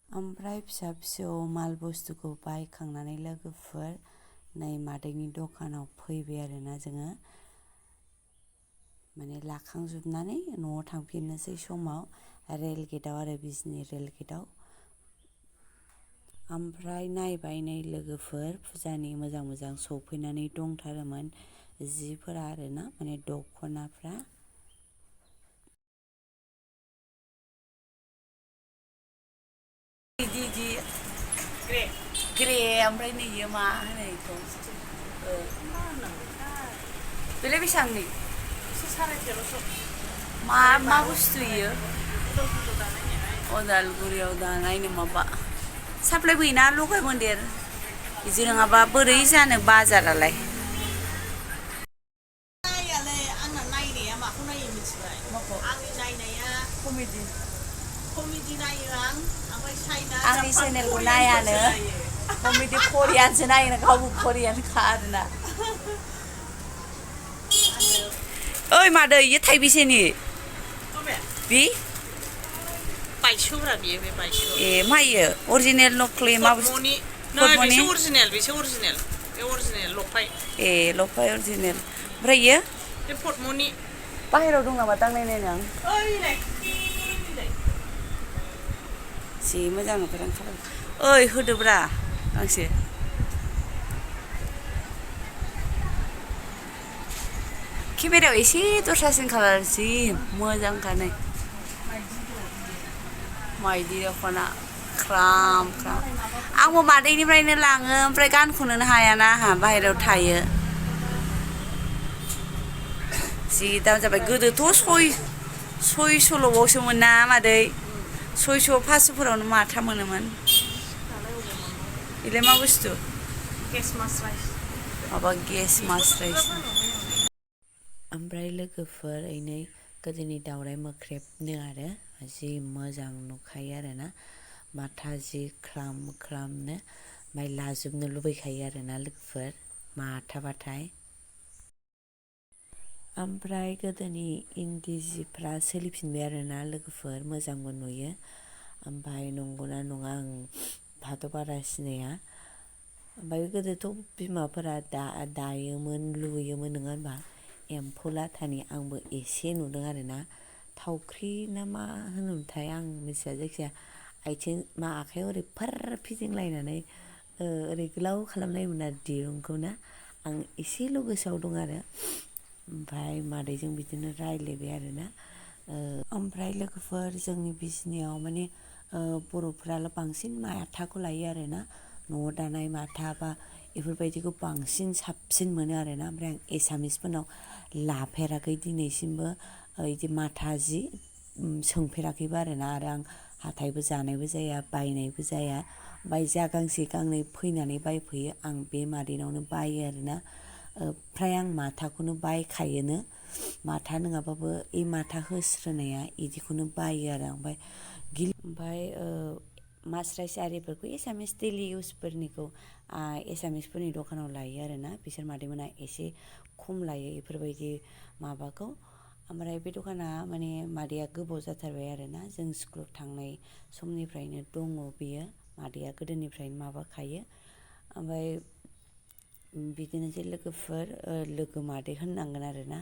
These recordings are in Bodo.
ओमफ्राय फिसा फिसौ माल बुस्थुखौ बायखांनानै लोगोफोर नै मादैनि दखानाव फैबाय आरोना जोङो माने लाखांजोबनानै न'आव थांफिननोसै समाव रेल गेटआव आरो बिजनि रेल गेटआव ओमफ्राय नायबाय नै लोगोफोर फुजानि मोजां मोजां सफैनानै दंथारोमोन जिफोरा आरोना माने दखनाफ्रा इदि ग्रे ओमफ्राय नैयो मा होनो इखौ बेलाय बेसेबांनि मा बुस्थु इयो अदालगुरियाव दानायनो माबा साप्लाय बोयोना लगाय मोन्देर बिदि नङाबा बोरै जानो बाजारालाय आंना नायनाया माखौ नायो मिथिबाय आंनि नायनाया कमेडि नायो आं ओमफ्राय चाइना आंनि चेनेलखौ नायानो कमेडि करियानसो नायो गावबो करियानखा आरोना ओइ मादै इयो थाइबेसेनि बि बायस'ब्रा बियो बे बायस' ए मा इयो अरिजिनेल नक्लि मा बुस्थु बेसो अरिजिनेल बे अरिजिनेल लफाय ए लफाय अरिजिनेल ओमफ्राय इयो बे पटमनि बाहेरायाव दं नामा दांनायनायनो आं जि मोजां नुथारदों खालार ओइ होदोब्रा गांसे केमेरायाव एसे दस्रासिन खालार जि मोजांखा नै माइदि दख'ना ख्राम ख्राम आंबो मादैनिफ्रायनो लाङो ओमफ्राय गानख'नोनो हायाना आंहा बाहेरायाव थायो जि दाम जाबाय गोदोथ' सयस'ल'बावसोमोन ना मादै 600 500फोरावनो माथा मोनोमोन बेलाय मा बुस्थु माबा गेस मासराइस ओमफ्राय लोगोफोर ओइनै गोदोनि दावराइ मोख्रेबनो आरो जि मोजां नुखायो आरोना माथा जि ख्राम ख्रामनो ओमफ्राय लाजोबनो लुबैखायो आरोना लोगोफोर माथाबाथाय ओमफ्राय गोदोनि इन्दि जिफ्रा सोलिफिनबाय आरोना लोगोफोर मोजांबो नुयो ओमफ्राय नंगौना नङा आं दाथ' बारा सिनाया ओमफ्राय गोदोथ' बिमाफोरा दायोमोन लुयोमोन नङा होनबा एम्फौ लाथानि आंबो एसे नुदों आरोना थावख्रि ना मा होनोमोनथाय आं मिथिया जायखिजाया आथिं मा आखाइयाव ओरै फार फिदिंलायनानै ओरै गोलाव खालामनायमोन आरो दिरुंखौ ना आं एसेल' गोसोआव दं आरो ओमफ्राय मादैजों बिदिनो रायज्लायबाय आरोना ओमफ्राय लोगोफोर जोंनि बिजनियाव माने बर'फ्राल' बांसिन माथाखौ लायो आरोना न'आव दानाय माथा बा बेफोरबायदिखौ बांसिन साबसिन मोनो आरोना ओमफ्राय आं एसामिसफोरनाव लाफेराखै दिनैसिमबो बिदि माथा जि सोंफेराखैबो आरोना आरो आं हाथायबो जानायबो जाया बायनायबो जाया ओमफ्राय जा गांसे गांनै फैनानै बायफैयो आं बे मादैनावनो बायो आरोना फ्राय आं माथाखौनो बायखायोनो माथा नङाबाबो इ माथा होस्रोनाया इदिखौनो बायो आरो ओमफ्राय मास्राइस आरिफोरखौ एसामिस दैलि इउसफोरनिखौ एसामिसफोरनि दखानाव लायो आरोना बिसोर मादैमोना एसे खम लायो बेफोरबायदि माबाखौ ओमफ्राय बे दखाना माने मादैया गोबाव जाथारबाय आरोना जों स्कुलाव थांनाय समनिफ्रायनो दङ बेयो मादैया गोदोनिफ्रायनो माबाखायो ओमफ्राय बिदिनोसै लोगोफोर लोगो मादै होननांगोन आरोना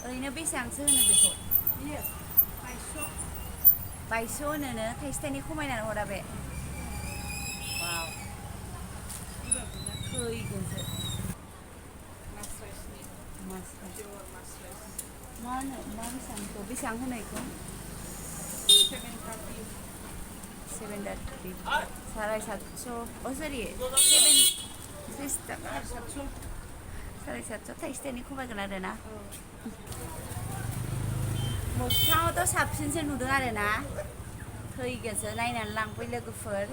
ओरैनो बेसेबांसो होनो बेखौ 250 होनोनो थाइसे थाइनै खमायनानै हरा बे थैगोनसो मा बेसेबां होनो बेखौ 730 750 सरि 30 थाखा 750 थाइसे थाइनै खमायगोन आरोना मोगथाङावथ' साबसिनसो नुदों आरोना थैगोनसो नायनानै लांफै लोगोफोर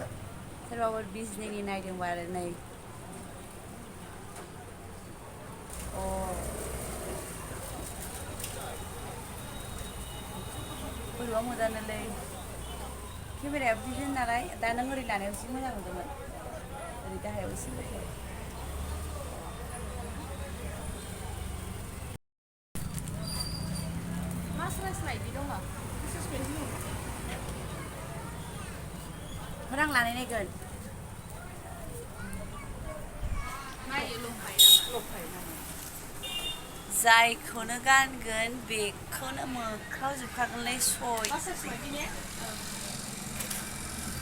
सोरबाफोर बिजनिनि नायदोंबा आरो नै बोरैबा मोदानोलै केमेराया बिदिनो नालाय दा नों ओरै लानायाव एसे मोजां नुदोंमोन ओरै गाहायाव एसे मोजां रां लानाय नायगोन जायखौनो गानगोन बेखौनो मोख्रावजोबखागोनलै सय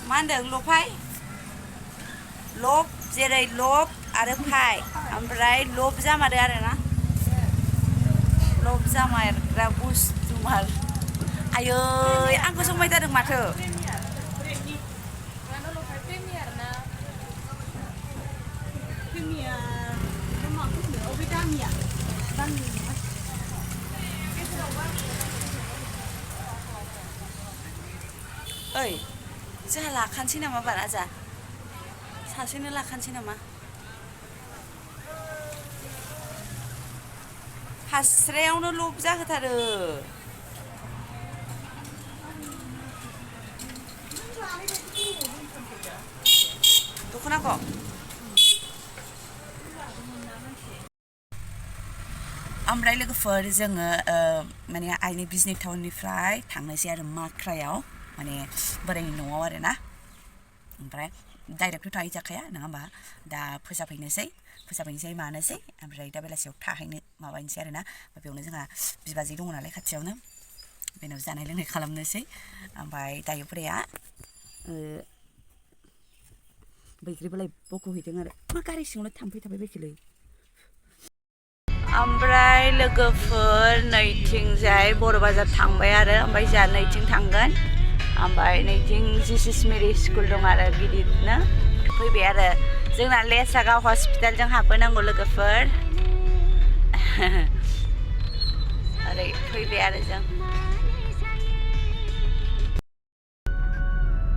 मा होनदों लफाय लब जेरै लब आरो फाय ओमफ्राय लब जामारो आरोना लब जामारग्रा बुस्थुमार आयै आंखौ समायथारदों माथो ओइ जोंहा लाखानोसै नामा बारा जा सासेनो लाखानोसै नामा हास्रायावनो लब जाहोथारो दख'नाखौ ओमफ्राय लोगोफोर जोङो माने आइनि बिजनि टाउननिफ्राय थांनोसै आरो माख्रायाव माने बोरायनि न'आव आरोना ओमफ्राय डाइरेक्टथ' थाहैजाखाया नङा होमबा दा फोसाबहैनोसै मानोसै ओमफ्राय दा बेलासियाव थाहैनो माबानोसै आरोना बेयावनो जोंहा बिबाजै दङ नालाय खाथियावनो बेनाव जानाय लोंनाय खालामनोसै ओमफ्राय दायो बोराया बैग्रिबालाय बख'हैदों आरो मा गारि सिङावनो थांबाय बायखोलै ओमफ्राय लोगोफोर नैथिंजाय बर' बाजार थांबाय आरो ओमफ्राय जोंहा नैथिं थांगोन ओमफ्राय नैथिं जिसास मेरि स्कुल दं आरो गिदिरनो फैबाय आरो जोंना लेसागाव हस्पिटालजों हाबबोनांगौ लोगोफोर ओरै फैबाय आरो जों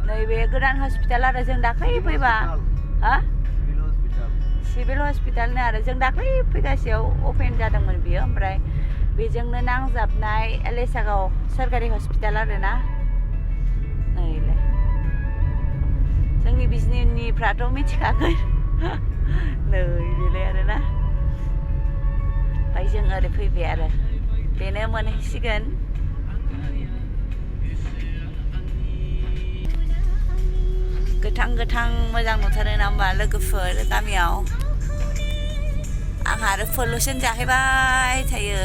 नैबे गोदान हस्पिटाल आरो जों दाख्लै फैबा हा सिभिल हस्पिटालनो आरो जों दाख्लै फैगासेयाव अपेन जादोंमोन बियो ओमफ्राय बेजोंनो नांजाबनाय लेसागाव सोरखारि हस्पिटाल आरोना नैलाय जोंनि बिजनिफ्राथ' मिथिखागोन नै बेलाय आरोना ओमफ्राय जों ओरै फैबाय आरो बेनो मोनहैसिगोन गोथां मोजां नुथारो ना होमबा लोगोफोर गामियाव आंहा आरो पलुसन जाहैबाय थायो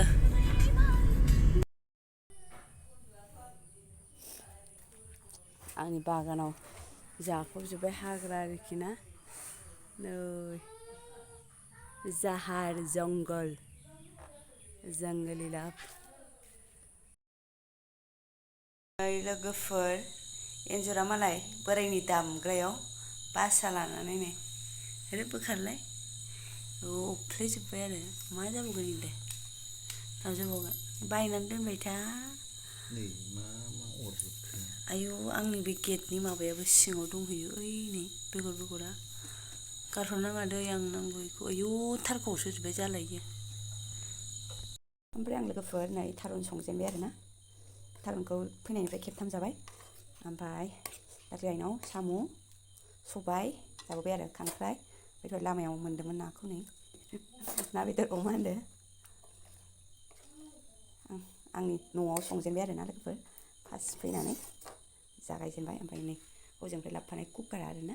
आंनि बागानाव जाफबजोब्बाय हाग्रा आरोखि ना नै जाहार जंगलि लाभ लोगोफोर एन्जरा मालाय बोरायनि दामग्रायाव बासा लानानै नै ओरै बोखारलाय अख्लायजोब्बाय आरो मा जाबावगोन इलाय थांजोबावगोन बायनानै दोनबाय था नै मा अरजोबखो आयौ आंनि बे गेटनि माबायाबो सिङाव दंहैयो ओइ नै बेगरा गारहरनाङा दै आं नांगौ बेखौ आयौ थारखौसो होजोब्बाय जालायो ओमफ्राय आं लोगोफोर नै थारुन संजेनबाय आरोना थारुनखौ फैनायनिफ्राय खेबथाम जाबाय ओमफ्राय दाख्लै आइनाव साम' सबाय जाबोबाय आरो खांख्राइ बेथ' लामायाव मोन्दोंमोन नाखौ नै ना बेदर अमा होनदो आंनि न'आव संजेनबाय आरोना लोगोफोर फार्स्ट फैनानै जागायजेनबाय ओमफ्राय नै हजोंनिफ्राय लाबोफानाय कुकारा आरोना